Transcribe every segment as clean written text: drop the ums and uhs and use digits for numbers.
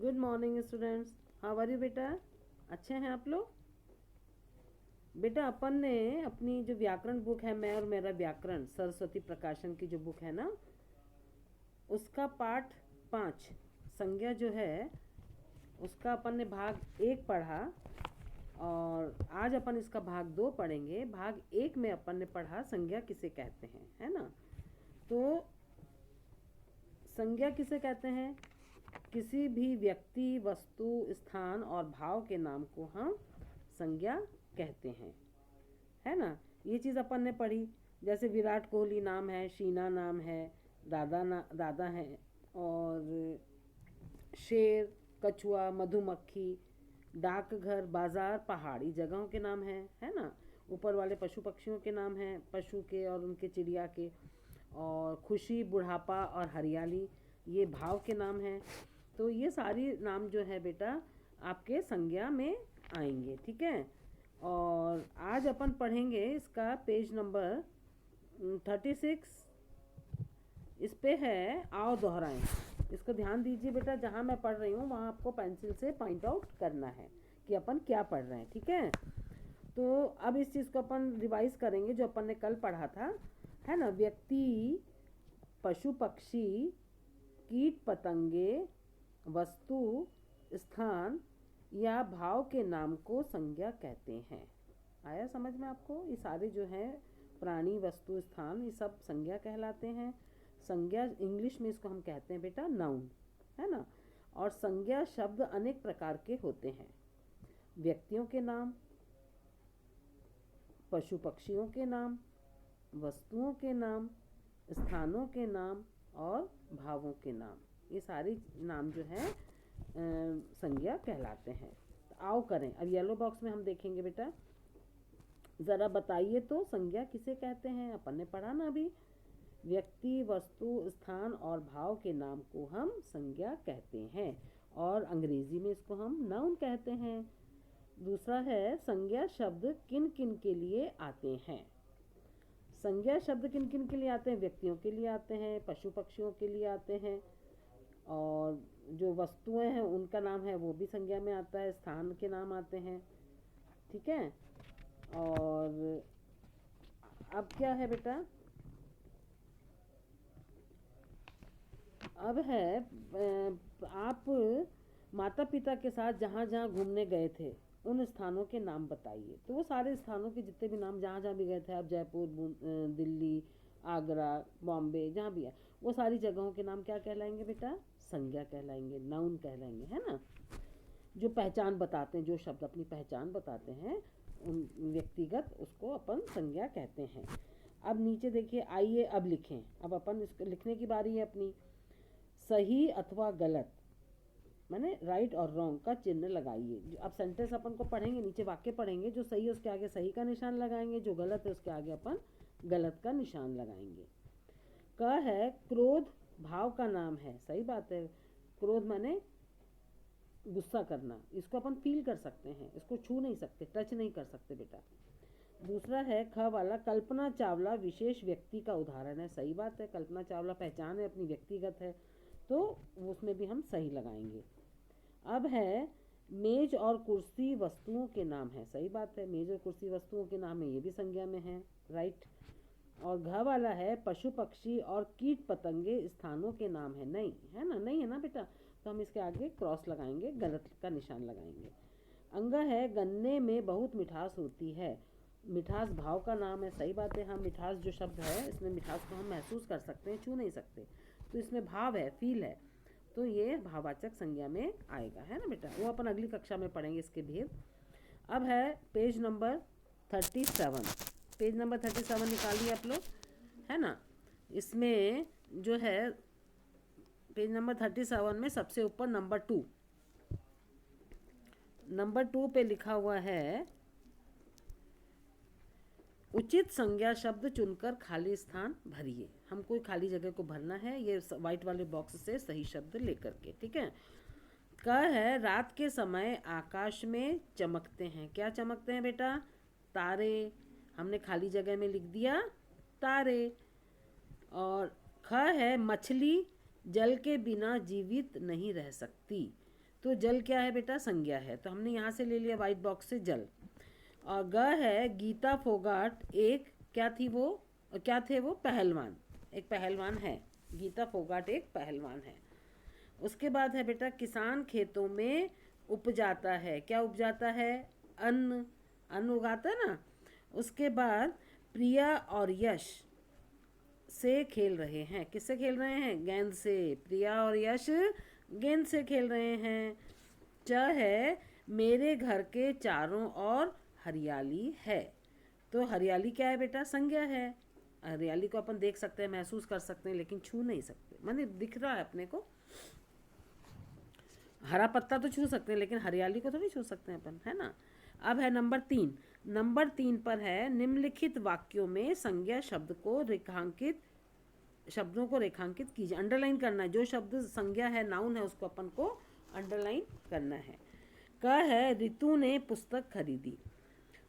Good morning students, how are you बेटा? अच्छे हैं आप लोग? बेटा अपन ने अपनी जो व्याकरण बुक है, मैं और मेरा व्याकरण, सरस्वती प्रकाशन की जो बुक है ना, उसका पाठ 5 संज्ञा जो है उसका अपन ने भाग 1 पढ़ा। और आज अपन इसका भाग 2 पढ़ेंगे। भाग 1 में अपन ने पढ़ा संज्ञा किसे कहते हैं, है ना। तो संज्ञा किसे कहते हैं? किसी भी व्यक्ति, वस्तु, स्थान और भाव के नाम को हम संज्ञा कहते हैं, है ना। ये चीज़ अपन ने पढ़ी। जैसे विराट कोहली नाम है, शीना नाम है, दादा है, और शेर, कछुआ, मधुमक्खी, डाकघर, बाजार, पहाड़ी जगहों के नाम है ना। ऊपर वाले पशु पक्षियों के नाम हैं, पशु के और उनके चिड़िया के। और खुशी, बुढ़ापा और हरियाली ये भाव के नाम हैं। तो ये सारी नाम जो है बेटा आपके संज्ञा में आएंगे, ठीक है। और आज अपन पढ़ेंगे इसका पेज नंबर 36। इस पे है आओ दोहराएं। इसको ध्यान दीजिए बेटा, जहाँ मैं पढ़ रही हूँ वहाँ आपको पेंसिल से पॉइंट आउट करना है कि अपन क्या पढ़ रहे हैं, ठीक है। तो अब इस चीज़ को अपन रिवाइज करेंगे जो अपन ने कल पढ़ा था, है ना। व्यक्ति, पशु पक्षी, कीट पतंगे, वस्तु, स्थान या भाव के नाम को संज्ञा कहते हैं। आया समझ में आपको? ये सारे जो हैं प्राणी, वस्तु, स्थान, ये सब संज्ञा कहलाते हैं। संज्ञा इंग्लिश में इसको हम कहते हैं बेटा नाउन, है ना। और संज्ञा शब्द अनेक प्रकार के होते हैं। व्यक्तियों के नाम, पशु पक्षियों के नाम, वस्तुओं के नाम, स्थानों के नाम और भावों के नाम, ये सारे नाम जो हैं संज्ञा कहलाते हैं। तो आओ करें। अब येलो बॉक्स में हम देखेंगे बेटा, ज़रा बताइए तो संज्ञा किसे कहते हैं? अपन ने पढ़ा ना अभी। व्यक्ति, वस्तु, स्थान और भाव के नाम को हम संज्ञा कहते हैं, और अंग्रेजी में इसको हम नाउन कहते हैं। दूसरा है संज्ञा शब्द किन किन के लिए आते हैं। संज्ञा शब्द किन किन के लिए आते हैं? व्यक्तियों के लिए आते हैं, पशु पक्षियों के लिए आते हैं, और जो वस्तुएं हैं उनका नाम है वो भी संज्ञा में आता है, स्थान के नाम आते हैं, ठीक है। और अब क्या है बेटा? अब है आप माता पिता के साथ जहाँ जहाँ घूमने गए थे उन स्थानों के नाम बताइए। तो वो सारे स्थानों के जितने भी नाम, जहाँ जहाँ भी गए थे आप, जयपुर, दिल्ली, आगरा, बॉम्बे, जहाँ भी है, वो सारी जगहों के नाम क्या कहलाएंगे बेटा? संज्ञा कहलाएंगे, नाउन कहलाएंगे, है ना। जो पहचान बताते हैं, जो शब्द अपनी पहचान बताते हैं उन व्यक्तिगत, उसको अपन संज्ञा कहते हैं। अब नीचे देखिए, आइए अब लिखें। अब अपन इसको लिखने की बारी है अपनी। सही अथवा गलत, माने राइट और रॉन्ग का चिन्ह लगाइए। अब सेंटेंस अपन को पढ़ेंगे, नीचे वाक्य पढ़ेंगे, जो सही है उसके आगे सही का निशान लगाएंगे, जो गलत है उसके आगे अपन गलत का निशान लगाएंगे। क है क्रोध, भाव का नाम है, सही बात है। क्रोध माने गुस्सा करना, इसको अपन फील कर सकते हैं, इसको छू नहीं सकते, टच नहीं कर सकते बेटा। दूसरा है ख वाला, कल्पना चावला विशेष व्यक्ति का उदाहरण है, सही बात है। कल्पना चावला पहचान है अपनी, व्यक्तिगत है, तो उसमें भी हम सही लगाएंगे। अब है मेज और कुर्सी वस्तुओं के नाम है, सही बात है। मेज और कुर्सी वस्तुओं के नाम है, ये भी संज्ञा में है, राइट। और घ वाला है पशु पक्षी और कीट पतंगे स्थानों के नाम है, नहीं है ना, नहीं है ना बेटा, तो हम इसके आगे क्रॉस लगाएंगे, गलत का निशान लगाएंगे। अंग है गन्ने में बहुत मिठास होती है, मिठास भाव का नाम है, सही बात है। हाँ, मिठास जो शब्द है इसमें मिठास को हम महसूस कर सकते हैं, छू नहीं सकते, तो इसमें भाव है, फील है, तो ये भाववाचक संज्ञा में आएगा, है ना बेटा। वो अपन अगली कक्षा में पढ़ेंगे इसके भेद। अब है पेज नंबर 37। पेज नंबर 37 निकालिए आप लोग, है ना। इसमें जो है पेज नंबर 37 में सबसे ऊपर नंबर 2, नंबर 2 पे लिखा हुआ है उचित संज्ञा शब्द चुनकर खाली स्थान भरिए। हम कोई खाली जगह को भरना है, ये वाइट वाले बॉक्स से सही शब्द लेकर के, ठीक है। क है रात के समय आकाश में चमकते हैं, क्या चमकते हैं बेटा? तारे। हमने खाली जगह में लिख दिया तारे। और ख है मछली जल के बिना जीवित नहीं रह सकती, तो जल क्या है बेटा, संज्ञा है, तो हमने यहाँ से ले लिया वाइट बॉक्स से जल। और ग है गीता फोगाट एक क्या थी वो, क्या थे वो, पहलवान, एक पहलवान है, गीता फोगाट एक पहलवान है। उसके बाद है बेटा किसान खेतों में उपजाता है, क्या उपजाता है, अन्न, अन्न उगाता है ना। उसके बाद प्रिया और यश से खेल रहे हैं, किससे खेल रहे हैं, गेंद से, प्रिया और यश गेंद से खेल रहे हैं। च है मेरे घर के चारों ओर हरियाली है, तो हरियाली क्या है बेटा, संज्ञा है। हरियाली को अपन देख सकते हैं, महसूस कर सकते हैं, लेकिन छू नहीं सकते, माने दिख रहा है अपने को, हरा पत्ता तो छू सकते हैं लेकिन हरियाली को तो नहीं छू सकते हैं अपन, है ना। अब है नंबर 3, नंबर 3 पर है निम्नलिखित वाक्यों में संज्ञा शब्द को रेखांकित, शब्दों को रेखांकित कीजिए, अंडरलाइन करना है, जो शब्द संज्ञा है, नाउन है, उसको अपन को अंडरलाइन करना है। क है रितु ने पुस्तक खरीदी,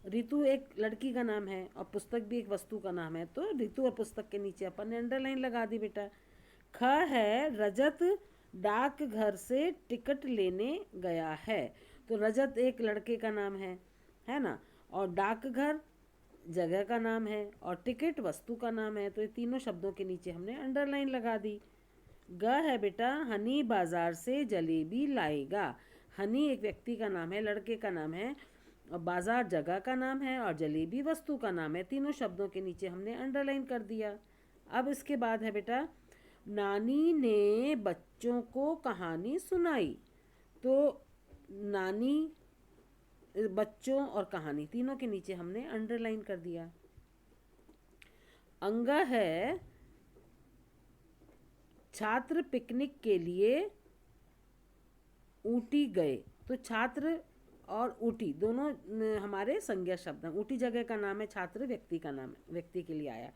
रितु एक लड़की का नाम है और पुस्तक भी एक वस्तु का नाम है, तो रितु और पुस्तक के नीचे अपन ने अंडरलाइन लगा दी बेटा। ख है रजत डाक घर से टिकट लेने गया है, तो रजत एक लड़के का नाम है ना, और डाकघर जगह का नाम है और टिकट वस्तु का नाम है, तो ये तीनों शब्दों के नीचे हमने अंडरलाइन लगा दी। ग है बेटा हनी बाजार से जलेबी लाएगा, हनी एक व्यक्ति का नाम है, लड़के का नाम है, और बाजार जगह का नाम है और जलेबी वस्तु का नाम है, तीनों शब्दों के नीचे हमने अंडरलाइन कर दिया। अब इसके बाद है बेटा नानी ने बच्चों को कहानी सुनाई, तो नानी, बच्चों और कहानी तीनों के नीचे हमने अंडरलाइन कर दिया। अंग है छात्र पिकनिक के लिए ऊटी गए, तो छात्र और ऊटी दोनों हमारे संज्ञा शब्द हैं, ऊटी जगह का नाम है, छात्र व्यक्ति का नाम है, व्यक्ति के लिए आया।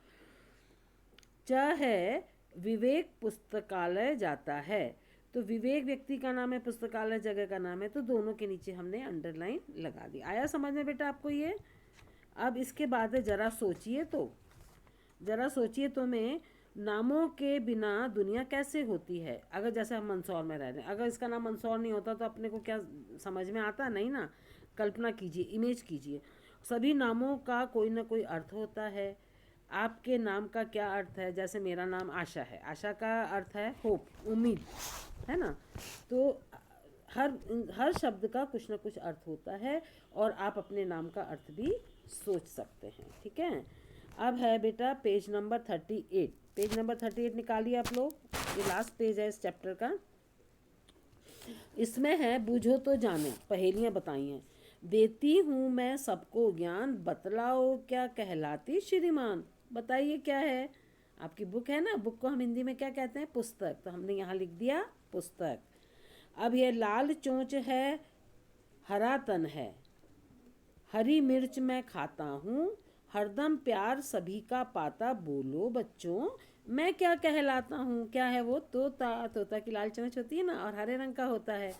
च है विवेक पुस्तकालय जाता है, तो विवेक व्यक्ति का नाम है, पुस्तकालय जगह का नाम है, तो दोनों के नीचे हमने अंडरलाइन लगा दी। आया समझ में बेटा आपको ये। अब इसके बाद है जरा सोचिए तो, जरा सोचिए तो में नामों के बिना दुनिया कैसे होती है। अगर जैसे हम मंदसौर में रह रहे हैं, अगर इसका नाम मंदसौर नहीं होता तो अपने को क्या समझ में आता, नहीं ना। कल्पना कीजिए, इमेज कीजिए, सभी नामों का कोई ना कोई अर्थ होता है। आपके नाम का क्या अर्थ है, जैसे मेरा नाम आशा है, आशा का अर्थ है होप, उम्मीद, है ना। तो हर शब्द का कुछ ना कुछ अर्थ होता है और आप अपने नाम का अर्थ भी सोच सकते हैं, ठीक है। अब है बेटा पेज नंबर 38, पेज नंबर 38 निकालिए आप लोग, ये लास्ट पेज है इस चैप्टर का। इसमें है बूझो तो जाने, पहेलियाँ बताई हैं। देती हूँ मैं सबको ज्ञान, बतलाओ क्या कहलाती श्रीमान, बताइए क्या है। आपकी बुक है ना, बुक को हम हिंदी में क्या कहते हैं, पुस्तक, तो हमने यहाँ लिख दिया पुस्तक। अब ये लाल चोंच है, हरा तन है, हरी मिर्च मैं खाता हूँ, हरदम प्यार सभी का पाता, बोलो बच्चों मैं क्या कहलाता हूँ। क्या है वो, तोता, तोता की लाल चोंच होती है ना और हरे रंग का होता है,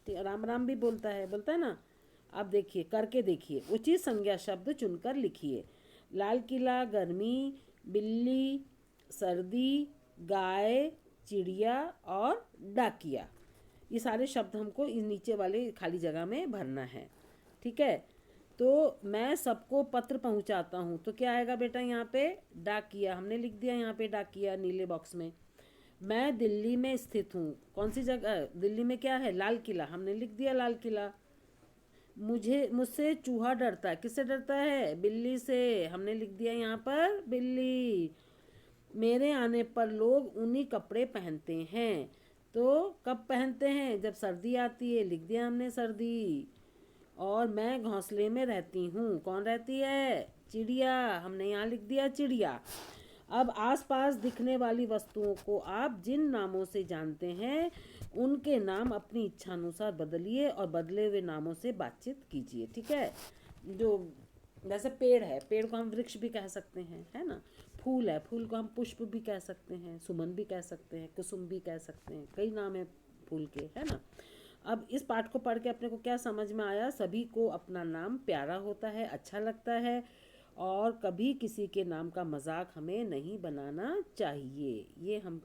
राम राम भी बोलता है ना। अब देखिए करके देखिए, उचित संज्ञा शब्द चुनकर लिखिए। लाल किला, गर्मी, बिल्ली, सर्दी, गाय, चिड़िया और डाकिया, ये सारे शब्द हमको इस नीचे वाले खाली जगह में भरना है, ठीक है। तो मैं सबको पत्र पहुंचाता हूँ, तो क्या आएगा बेटा यहाँ पे, डाकिया, हमने लिख दिया यहाँ पे डाकिया नीले बॉक्स में। मैं दिल्ली में स्थित हूँ, कौन सी जगह, दिल्ली में क्या है, लाल किला, हमने लिख दिया लाल किला। मुझसे चूहा डरता है, किससे डरता है, बिल्ली से, हमने लिख दिया यहाँ पर बिल्ली। मेरे आने पर लोग ऊनी कपड़े पहनते हैं, तो कब पहनते हैं, जब सर्दी आती है, लिख दिया हमने सर्दी। और मैं घोंसले में रहती हूँ, कौन रहती है, चिड़िया, हमने यहाँ लिख दिया चिड़िया। अब आसपास दिखने वाली वस्तुओं को आप जिन नामों से जानते हैं उनके नाम अपनी इच्छानुसार बदलिए और बदले हुए नामों से बातचीत कीजिए, ठीक है। जो जैसे पेड़ है, पेड़ को हम वृक्ष भी कह सकते हैं, है ना। फूल है, फूल को हम पुष्प भी कह सकते हैं, सुमन भी कह सकते हैं, कुसुम भी कह सकते हैं, कई नाम है फूल के, है ना। अब इस पाठ को पढ़ के अपने को क्या समझ में आया, सभी को अपना नाम प्यारा होता है, अच्छा लगता है, और कभी किसी के नाम का मजाक हमें नहीं बनाना चाहिए, ये हम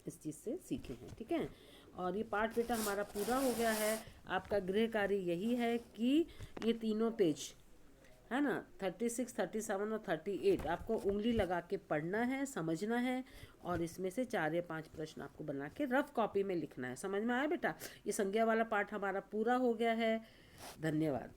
इस चीज़ से सीखे हैं, ठीक है। और ये पाठ बेटा हमारा पूरा हो गया है। आपका गृह कार्य यही है कि ये तीनों पेज है ना, 36, 37 और 38 आपको उंगली लगा के पढ़ना है, समझना है, और इसमें से 4 या 5 प्रश्न आपको बना के रफ कॉपी में लिखना है। समझ में आया बेटा? ये संज्ञा वाला पाठ हमारा पूरा हो गया है। धन्यवाद।